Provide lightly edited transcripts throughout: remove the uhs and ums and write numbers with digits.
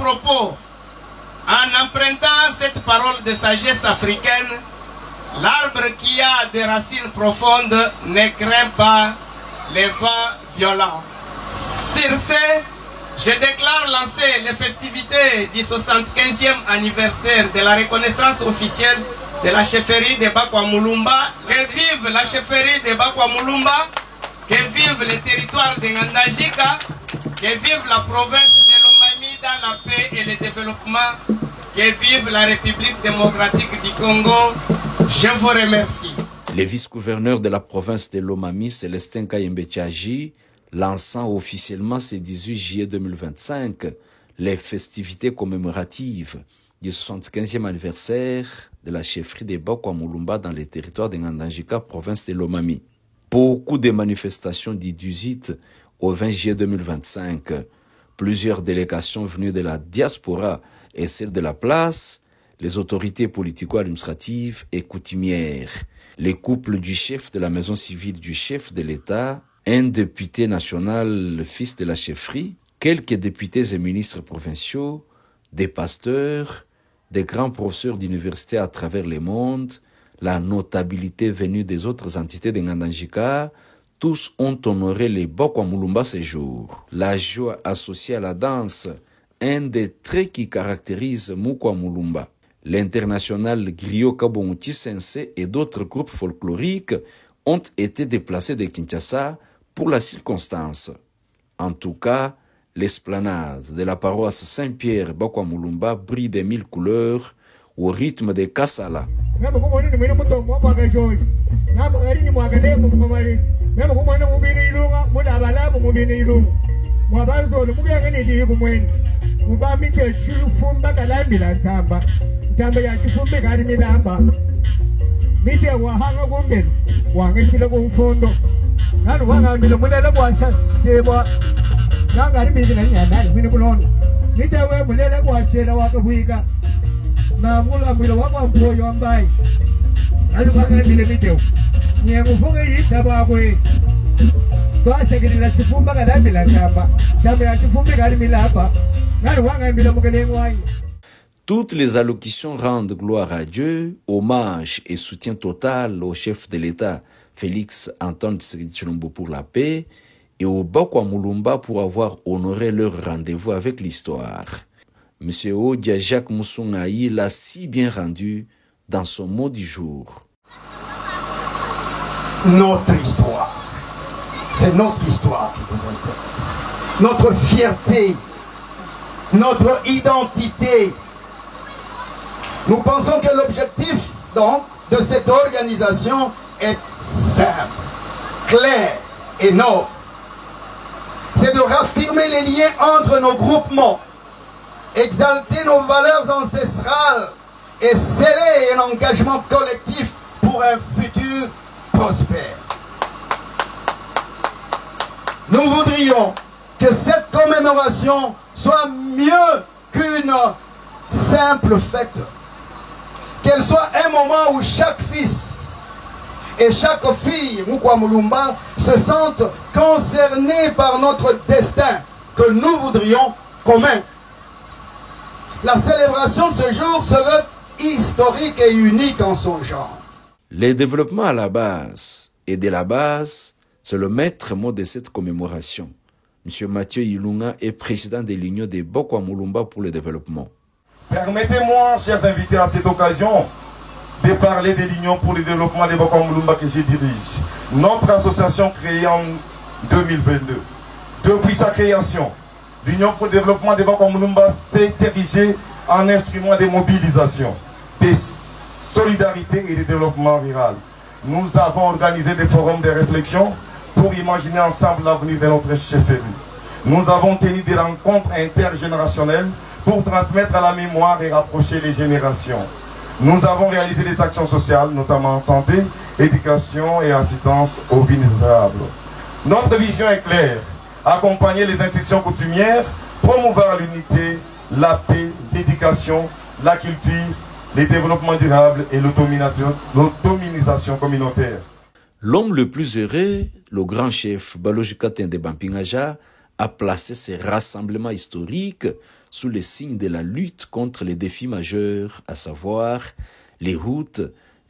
propos, en empruntant cette parole de sagesse africaine, l'arbre qui a des racines profondes ne craint pas les vents violents. Sur ce, je déclare lancer les festivités du 75e anniversaire de la reconnaissance officielle de la chefferie de Bakwa Mulumba. Que vive la chefferie de Bakwa Mulumba, que vive le territoire de Ngandajika, que vive la province de Lomami dans la paix et le développement, que vive la République démocratique du Congo. Je vous remercie. Le vice-gouverneur de la province de Lomami, Célestin Kayembe Tchaji, lançant officiellement ce 18 juillet 2025 les festivités commémoratives du 75e anniversaire de la chefferie de Bakwa Mulumba dans le territoire de Ngandajika, province de Lomami. Beaucoup de manifestations du 18 au 20 juillet 2025. Plusieurs délégations venues de la diaspora et celles de la place, les autorités politico-administratives et coutumières, les couples du chef de la maison civile du chef de l'État, un député national, le fils de la chefferie, quelques députés et ministres provinciaux, des pasteurs, des grands professeurs d'université à travers le monde, la notabilité venue des autres entités de Ngandajika, tous ont honoré les Bakwa Mulumba ce jour. La joie associée à la danse, un des traits qui caractérise Mukwa Mulumba. L'international Griot Kabongouti Sensei et d'autres groupes folkloriques ont été déplacés de Kinshasa pour la circonstance. En tout cas, l'esplanade de la paroisse Saint-Pierre Bakwa Mulumba brille de 1000 couleurs au rythme de Kassala. Toutes les allocutions rendent gloire à Dieu, hommage et soutien total au chef de l'État, Félix Antoine Tshisekedi Tshilombo pour la paix, et au Bakwa Mulumba pour avoir honoré leur rendez-vous avec l'histoire. Monsieur Odia Jacques Moussoungaï l'a si bien rendu dans son mot du jour. Notre histoire, c'est notre histoire qui nous intéresse. Notre fierté, notre identité. Nous pensons que l'objectif donc de cette organisation est simple, clair et noble. C'est de raffirmer les liens entre nos groupements, exalter nos valeurs ancestrales et sceller un engagement collectif pour un futur prospère. Nous voudrions que cette commémoration soit mieux qu'une simple fête. Qu'elle soit un moment où chaque fils et chaque fille Mukwa Mulumba se sentent concernés par notre destin que nous voudrions commun. La célébration de ce jour se veut historique et unique en son genre. Le développement à la base et de la base, c'est le maître mot de cette commémoration. M. Mathieu Ilunga est président de l'Union des Bakwa Mulumba pour le développement. Permettez-moi, chers invités, à cette occasion, de parler de l'Union pour le développement des Bakwa Mulumba que je dirige. Notre association créée en 2022. Depuis sa création, l'Union pour le développement des Bakwa Mulumba s'est érigée en instrument de mobilisation, de solidarité et de développement rural. Nous avons organisé des forums de réflexion pour imaginer ensemble l'avenir de notre chefferie. Nous avons tenu des rencontres intergénérationnelles pour transmettre à la mémoire et rapprocher les générations. Nous avons réalisé des actions sociales, notamment en santé, éducation et assistance aux vulnérables. Notre vision est claire, accompagner les institutions coutumières, promouvoir l'unité, la paix, l'éducation, la culture, le développement durable et l'autonomisation communautaire. L'homme le plus heureux, le grand chef Balojika Tende Bampingaja, a placé ces rassemblements historiques sous le signe de la lutte contre les défis majeurs, à savoir les routes,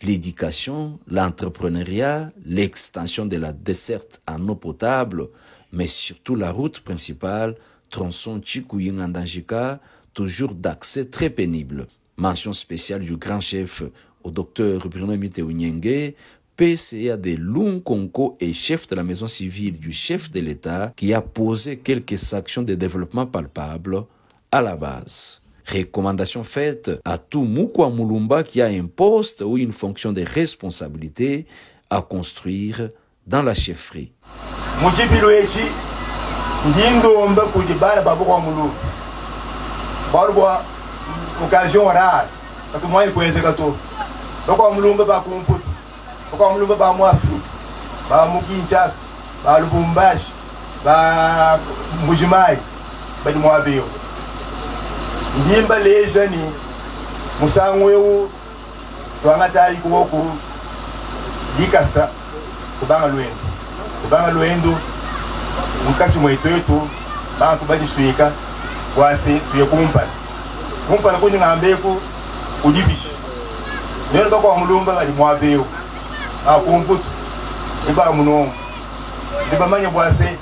l'éducation, l'entrepreneuriat, l'extension de la desserte en eau potable, mais surtout la route principale, tronçon Chikuying-Andangika, toujours d'accès très pénible. Mention spéciale du grand chef au docteur Bruno Miteunyenge, PCA de Lunkonko et chef de la maison civile du chef de l'État qui a posé quelques actions de développement palpables à la base. Recommandation faite à tout Mukwa Mulumba qui a un poste ou une fonction de responsabilité à construire dans la chefferie. Occasion rare, parce que moi il peut gâteau. Donc on me ba kumputu. Donc on me ba mwafi. Ba mukinchas, ba lubumbashi, ba mujimai, ba mwabeo. Ndimba lejani musangwewu twangata ikuwoku dikasa kubanga lwendo. Kubanga lwendo mukati mwetetu bantu badisuika kwase tuyekumpa. Kumpa na kuni ngambeko udibishi. Neno bako mulumba bali mwabeo. Akumputu iba muno. Diba manya bwase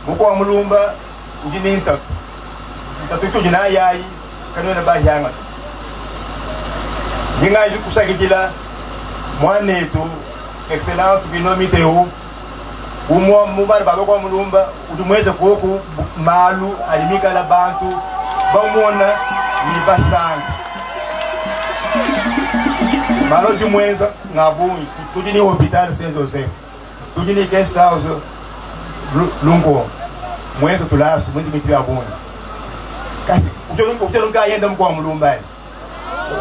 muko mulumba udininta. Tatutu jina yayi kanona ba yanga. Ninga ju kusagijila mwanetu excellence binomite umwa mubali bako mulumba udumweza koku malu alimika la bantu bamona ni basanga malo du mwenza ngabuni tujini hospital Saint Joseph tujini guest house lungo mwenza tulasu mwenzi miti abuni kasi utolunga yenda mko mulumba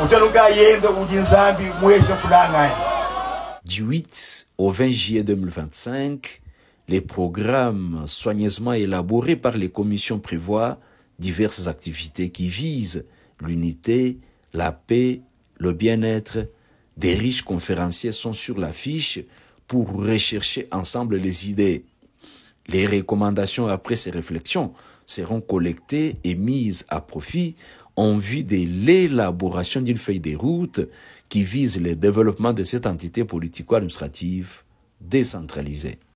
utolunga yenda ujinzambi mwesha fulana. Du 8 au 20 juillet 2025, les programmes soigneusement élaborés par les commissions prévoient diverses activités qui visent l'unité, la paix, le bien-être. Des riches conférenciers sont sur l'affiche pour rechercher ensemble les idées. Les recommandations après ces réflexions seront collectées et mises à profit en vue de l'élaboration d'une feuille de route qui vise le développement de cette entité politico-administrative décentralisée.